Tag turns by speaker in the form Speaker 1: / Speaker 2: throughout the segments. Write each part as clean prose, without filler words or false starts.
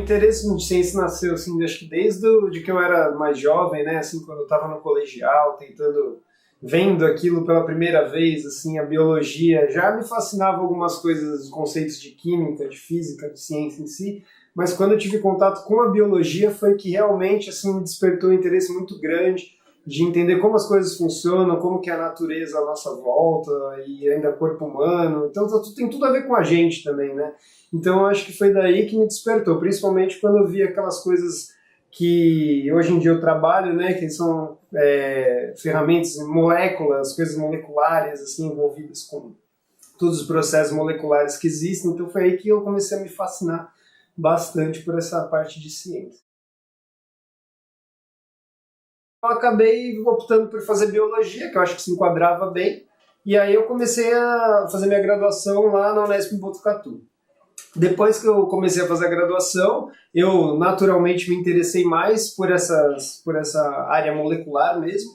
Speaker 1: interesse em ciência nasceu, assim, acho que de que eu era mais jovem, né, assim, quando eu estava no colegial, vendo aquilo pela primeira vez, assim, a biologia, já me fascinava algumas coisas, os conceitos de química, de física, de ciência em si, mas quando eu tive contato com a biologia foi que realmente, assim, me despertou um interesse muito grande de entender como as coisas funcionam, como que é a natureza à nossa volta e ainda o corpo humano, então tem tudo a ver com a gente também, né? Então eu acho que foi daí que me despertou, principalmente quando eu vi aquelas coisas que hoje em dia eu trabalho, né, que são ferramentas, moléculas, coisas moleculares, assim, envolvidas com todos os processos moleculares que existem, então foi aí que eu comecei a me fascinar bastante por essa parte de ciência. Eu acabei optando por fazer biologia, que eu acho que se enquadrava bem, e aí eu comecei a fazer minha graduação lá na Unesp em Botucatu. Depois que eu comecei a fazer a graduação, eu naturalmente me interessei mais por essa área molecular mesmo,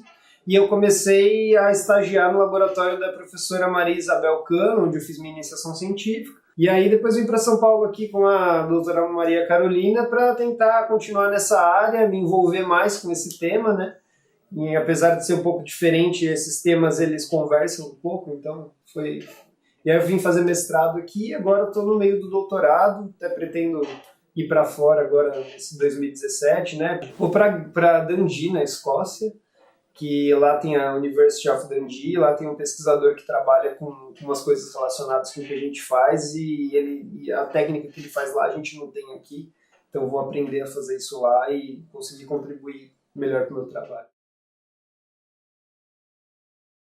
Speaker 1: e eu comecei a estagiar no laboratório da professora Maria Isabel Cano, onde eu fiz minha iniciação científica, e aí depois vim para São Paulo aqui com a doutora Maria Carolina para tentar continuar nessa área, me envolver mais com esse tema, né? E apesar de ser um pouco diferente, esses temas eles conversam um pouco, então foi... E aí eu vim fazer mestrado aqui e agora estou no meio do doutorado, até pretendo ir para fora agora, nesse 2017, né? Vou para Dundee, na Escócia, que lá tem a University of Dundee, lá tem um pesquisador que trabalha com umas coisas relacionadas com o que a gente faz e a técnica que ele faz lá a gente não tem aqui, então eu vou aprender a fazer isso lá e conseguir contribuir melhor com o meu trabalho.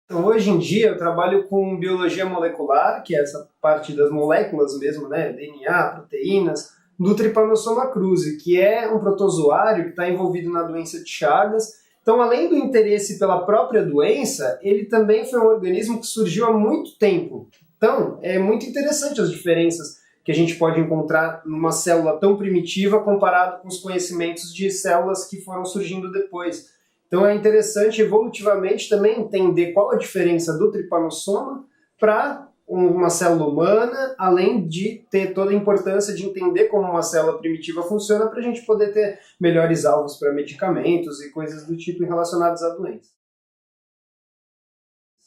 Speaker 1: Então, hoje em dia, eu trabalho com biologia molecular, que é essa parte das moléculas mesmo, né? DNA, proteínas, do Trypanosoma cruzi, que é um protozoário que está envolvido na doença de Chagas. Então, além do interesse pela própria doença, ele também foi um organismo que surgiu há muito tempo. Então, é muito interessante as diferenças que a gente pode encontrar numa célula tão primitiva comparado com os conhecimentos de células que foram surgindo depois. Então é interessante evolutivamente também entender qual a diferença do tripanossoma para uma célula humana, além de ter toda a importância de entender como uma célula primitiva funciona para a gente poder ter melhores alvos para medicamentos e coisas do tipo relacionadas a doenças.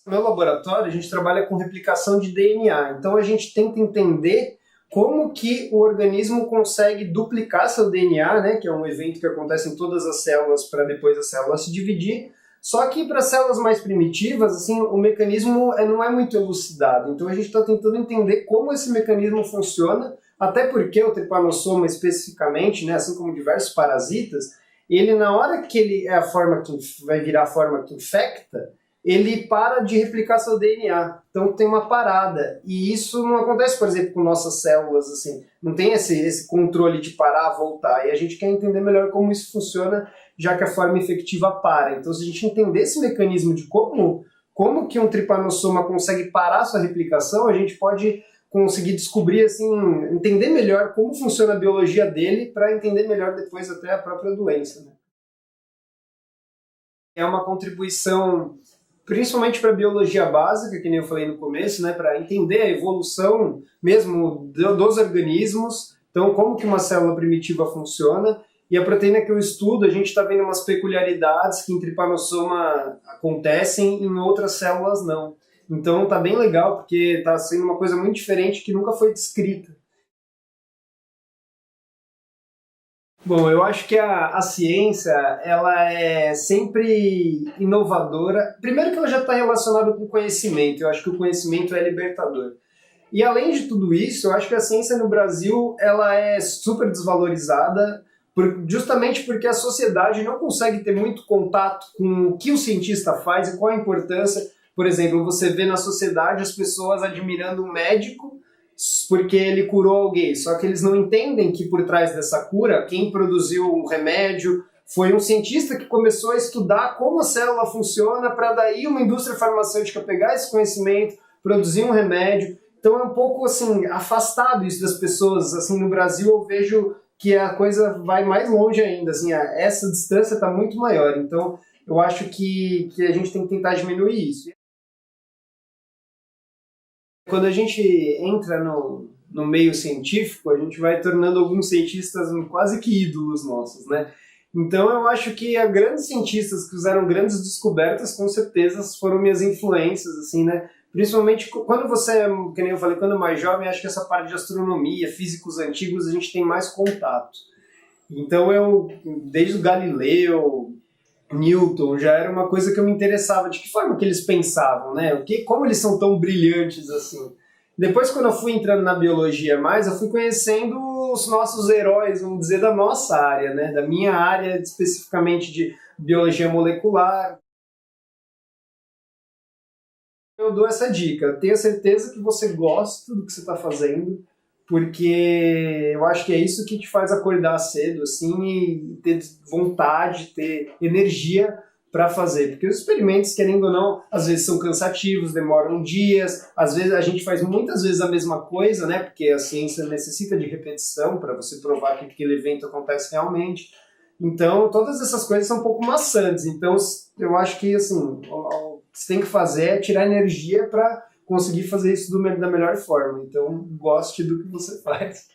Speaker 1: No meu laboratório a gente trabalha com replicação de DNA, então a gente tenta entender como que o organismo consegue duplicar seu DNA, né, que é um evento que acontece em todas as células para depois a célula se dividir, só que para células mais primitivas, assim, o mecanismo não é muito elucidado, então a gente está tentando entender como esse mecanismo funciona, até porque o tripanossoma especificamente, né, assim como diversos parasitas, ele na hora que ele é a forma que vai virar a forma que infecta, ele para de replicar seu DNA. Então tem uma parada. E isso não acontece, por exemplo, com nossas células, assim. Não tem esse controle de parar, voltar. E a gente quer entender melhor como isso funciona, já que a forma infectiva para. Então se a gente entender esse mecanismo de como que um tripanossoma consegue parar sua replicação, a gente pode conseguir descobrir, assim, entender melhor como funciona a biologia dele para entender melhor depois até a própria doença, né? É uma contribuição principalmente para a biologia básica, que nem eu falei no começo, né, para entender a evolução mesmo dos organismos, então como que uma célula primitiva funciona, e a proteína que eu estudo, a gente está vendo umas peculiaridades que em tripanossoma acontecem, em outras células não. Então tá bem legal, porque está sendo uma coisa muito diferente que nunca foi descrita. Bom, eu acho que a ciência, ela é sempre inovadora. Primeiro que ela já está relacionada com o conhecimento, eu acho que o conhecimento é libertador. E além de tudo isso, eu acho que a ciência no Brasil, ela é super desvalorizada, justamente porque a sociedade não consegue ter muito contato com o que o cientista faz e qual a importância. Por exemplo, você vê na sociedade as pessoas admirando um médico, porque ele curou alguém, só que eles não entendem que por trás dessa cura, quem produziu o remédio foi um cientista que começou a estudar como a célula funciona para daí uma indústria farmacêutica pegar esse conhecimento, produzir um remédio. Então é um pouco assim afastado isso das pessoas. Assim, no Brasil eu vejo que a coisa vai mais longe ainda, assim, essa distância está muito maior. Então eu acho que a gente tem que tentar diminuir isso. Quando a gente entra no meio científico, a gente vai tornando alguns cientistas quase que ídolos nossos, né? Então eu acho que grandes cientistas que fizeram grandes descobertas, com certeza foram minhas influências, assim, né? Principalmente quando você, que nem eu falei, quando é mais jovem, acho que essa parte de astronomia, físicos antigos, a gente tem mais contato. Então eu, desde o Galileu, Newton, já era uma coisa que eu me interessava, de que forma que eles pensavam, né? Como eles são tão brilhantes assim. Depois, quando eu fui entrando na biologia mais, eu fui conhecendo os nossos heróis, vamos dizer, da nossa área, né? Da minha área, especificamente de biologia molecular. Eu dou essa dica. Tenha certeza que você gosta do que você está fazendo, porque eu acho que é isso que te faz acordar cedo, assim, e ter vontade, ter energia para fazer. Porque os experimentos, querendo ou não, às vezes são cansativos, demoram dias, às vezes a gente faz muitas vezes a mesma coisa, né? Porque a ciência necessita de repetição para você provar que aquele evento acontece realmente. Então, todas essas coisas são um pouco maçantes. Então, eu acho que, assim, o que você tem que fazer é tirar energia para conseguir fazer isso da melhor forma. Então, goste do que você faz.